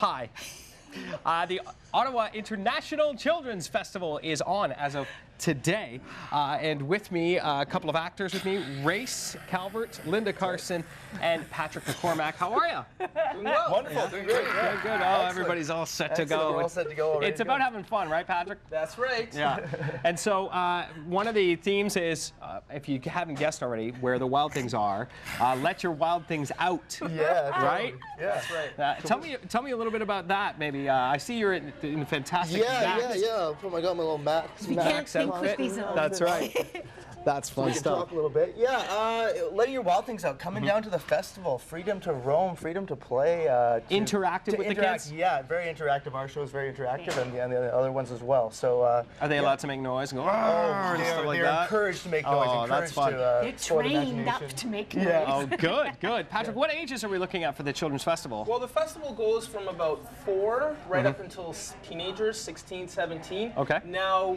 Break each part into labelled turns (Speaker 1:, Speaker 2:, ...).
Speaker 1: Hi. The Ottawa International Children's Festival is on as of today. And with me, a couple of actors with me, Race Calvert, Linda Carson, and Patrick McCormack. How are you?
Speaker 2: Doing well.
Speaker 3: Wonderful.
Speaker 1: Yeah.
Speaker 3: Doing great.
Speaker 1: Good, good. Oh, everybody's all set to go.
Speaker 3: We're all set to go.
Speaker 1: It's about having fun, right, Patrick?
Speaker 2: That's right.
Speaker 1: Yeah. And so one of the themes is, if you haven't guessed already, where the wild things are, let your wild things out.
Speaker 3: Yeah.
Speaker 1: Right?
Speaker 3: Yeah.
Speaker 2: That's right.
Speaker 1: Tell me a little bit about that, maybe. I see you're in fantastic
Speaker 3: Yeah. I got my little Max.
Speaker 4: We can't think with these on.
Speaker 1: That's right. That's fun
Speaker 3: We can
Speaker 1: stuff.
Speaker 3: talk a little bit. Yeah, letting your wild things out. Coming down to the festival. Freedom to roam. Freedom to play.
Speaker 1: Interactive with the kids?
Speaker 3: Yeah, very interactive. Our show is very interactive, and the other ones as well. So.
Speaker 1: Are they allowed to make noise and go, and stuff like
Speaker 3: they're
Speaker 1: that?
Speaker 3: encouraged to make noise.
Speaker 1: Oh, that's
Speaker 3: encouraged
Speaker 1: fun.
Speaker 3: to,
Speaker 4: They're
Speaker 3: explore the
Speaker 4: trained up
Speaker 3: imagination.
Speaker 4: to make noise.
Speaker 3: Yeah.
Speaker 1: Oh, good, good. Patrick, what ages are we looking at for the Children's Festival?
Speaker 2: Well, the festival goes from about 4 right up until teenagers, 16, 17.
Speaker 1: Okay.
Speaker 2: Now,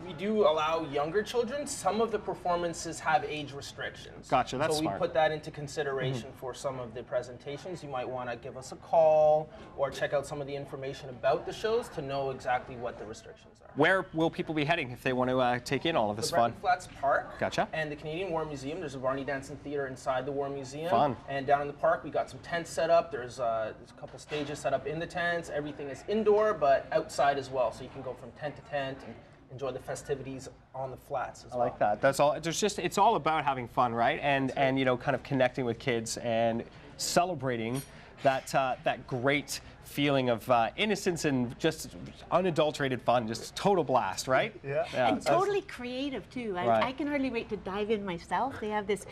Speaker 2: we do allow younger children. Some of the performances have age restrictions.
Speaker 1: Gotcha, that's
Speaker 2: so
Speaker 1: smart.
Speaker 2: we put that into consideration for some of the presentations. You might want to give us a call or check out some of the information about the shows to know exactly what the restrictions are.
Speaker 1: Where will people be heading if they want to take in all of this
Speaker 2: The
Speaker 1: fun?
Speaker 2: Bretton Flats Park.
Speaker 1: Gotcha.
Speaker 2: And the Canadian War Museum. There's a Varney Dancing Theatre inside the War Museum.
Speaker 1: Fun.
Speaker 2: And down in the park, we got some tents set up. There's a couple stages set up in the tents. Everything is indoor, but outside as well. So you can go from tent to tent and enjoy the festivities on the flats as well.
Speaker 1: I like that. That's all. It's all about having fun, right? And kind of connecting with kids and celebrating that great feeling of innocence and just unadulterated fun, just total blast, right?
Speaker 3: Yeah.
Speaker 4: And totally creative too.
Speaker 1: Right.
Speaker 4: I can hardly wait to dive in myself. They have this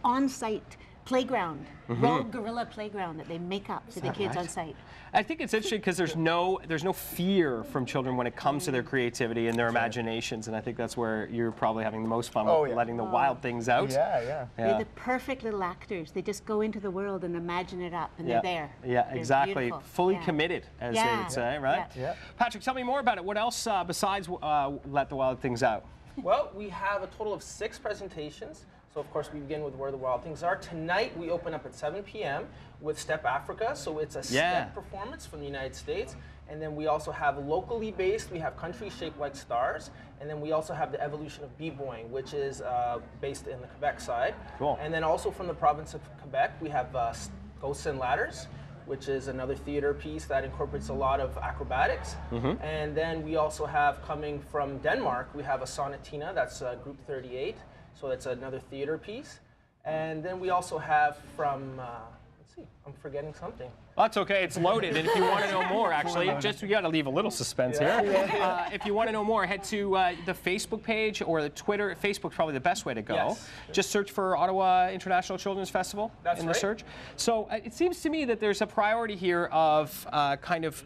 Speaker 4: on-site playground, Rogue Gorilla playground that they make up for the kids on site.
Speaker 1: I think it's interesting because there's no fear from children when it comes to their creativity and their imaginations, and I think that's where you're probably having the most fun with letting the wild things out.
Speaker 3: Yeah.
Speaker 4: They're the perfect little actors. They just go into the world and imagine it up, and they're there.
Speaker 1: Yeah,
Speaker 4: They're
Speaker 1: exactly.
Speaker 4: beautiful.
Speaker 1: Fully
Speaker 4: Yeah.
Speaker 1: committed, as they
Speaker 4: Yeah.
Speaker 1: would say, right?
Speaker 3: Yeah.
Speaker 1: Patrick, tell me more about it. What else besides let the wild things out?
Speaker 2: Well, we have a total of 6 presentations. So of course we begin with Where the Wild Things Are. Tonight we open up at 7 p.m. with Step Africa. So it's a step performance from the United States. And then we also have locally based, we have Country Shaped Like Stars. And then we also have the Evolution of B-Boying, which is based in the Quebec side.
Speaker 1: Cool.
Speaker 2: And then also from the province of Quebec, we have Ghosts and Ladders, which is another theater piece that incorporates a lot of acrobatics. And then we also have, coming from Denmark, we have a Sonatina, that's Group 38. So that's another theater piece. And then we also have from, let's see, I'm forgetting something.
Speaker 1: That's okay, it's loaded. And if you want to know more, actually, you got to leave a little suspense here. If you want to know more, head to the Facebook page or the Twitter. Facebook's probably the best way to go.
Speaker 2: Yes.
Speaker 1: Just search for Ottawa International Children's Festival
Speaker 2: That's
Speaker 1: in the
Speaker 2: right.
Speaker 1: search. So it seems to me that there's a priority here of kind of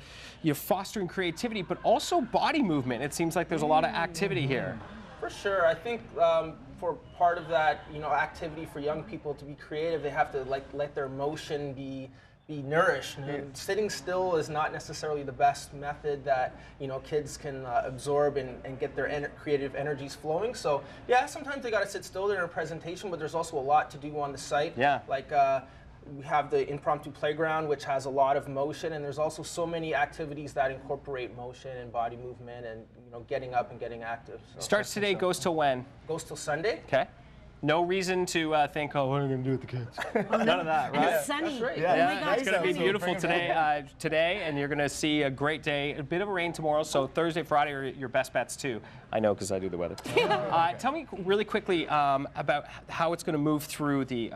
Speaker 1: fostering creativity, but also body movement. It seems like there's a lot of activity here.
Speaker 2: For sure, I think for part of that, activity for young people to be creative, they have to let their motion be nourished. Sitting still is not necessarily the best method that kids can absorb and get their creative energies flowing. So yeah, sometimes they got to sit still during a presentation, but there's also a lot to do on the site.
Speaker 1: Yeah.
Speaker 2: Like we have the impromptu playground, which has a lot of motion, and there's also so many activities that incorporate motion and body movement and getting up and getting active. So
Speaker 1: Starts today, goes till when?
Speaker 2: goes till Sunday.
Speaker 1: Okay. No reason to think, what are we going to do with the kids? None of that,
Speaker 4: And
Speaker 1: right?
Speaker 4: it's sunny.
Speaker 2: That's right.
Speaker 4: Oh my
Speaker 1: Yeah,
Speaker 4: God,
Speaker 1: it's going to be
Speaker 4: sunny.
Speaker 1: beautiful today, and you're going to see a great day. A bit of a rain tomorrow, so Thursday, Friday are your best bets too. I know because I do the weather. Tell me really quickly about how it's going to move through the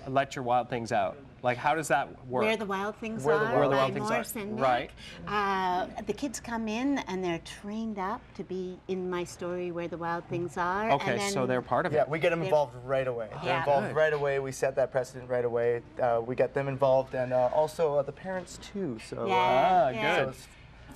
Speaker 1: Let Your Wild Things Out. Like, how does that work?
Speaker 4: Where the Wild Things
Speaker 3: Where the
Speaker 4: Are
Speaker 3: Wild
Speaker 4: by
Speaker 1: Things Are.
Speaker 4: Morris and
Speaker 1: Right.
Speaker 4: Nick. The kids come in and they're trained up to be in my story Where the Wild Things Are.
Speaker 1: Okay,
Speaker 4: and then
Speaker 1: so they're part of it.
Speaker 3: Yeah, we get them involved right away. They're
Speaker 4: Yeah.
Speaker 3: involved
Speaker 1: Good.
Speaker 3: right away. We set that precedent right away. We get them involved, and also the parents too. So,
Speaker 4: Yeah,
Speaker 1: yeah.
Speaker 3: so it's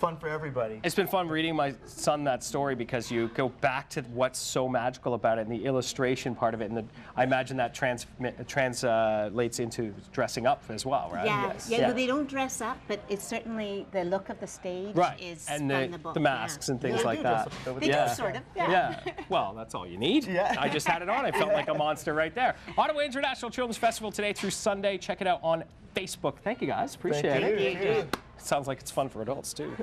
Speaker 3: fun for everybody.
Speaker 1: It's been fun reading my son that story because you go back to what's so magical about it and the illustration part of it, and I imagine that translates into dressing up as well, right?
Speaker 4: Yeah,
Speaker 3: Yes.
Speaker 4: yeah,
Speaker 1: Yeah.
Speaker 4: well, they don't dress up, but it's certainly the look of the stage
Speaker 1: Right,
Speaker 4: is
Speaker 1: and
Speaker 4: from the book.
Speaker 1: the masks and things
Speaker 3: They
Speaker 1: like
Speaker 3: do
Speaker 1: that.
Speaker 3: dress up,
Speaker 4: They
Speaker 1: Yeah.
Speaker 4: do, sort of. Yeah.
Speaker 1: Yeah, well, that's all you need.
Speaker 3: Yeah.
Speaker 1: I just had it on. I felt like a monster right there. Ottawa International Children's Festival today through Sunday. Check it out on Facebook. Thank you guys. Appreciate
Speaker 3: Thank
Speaker 1: it.
Speaker 3: you.
Speaker 1: Sounds like it's fun for adults too.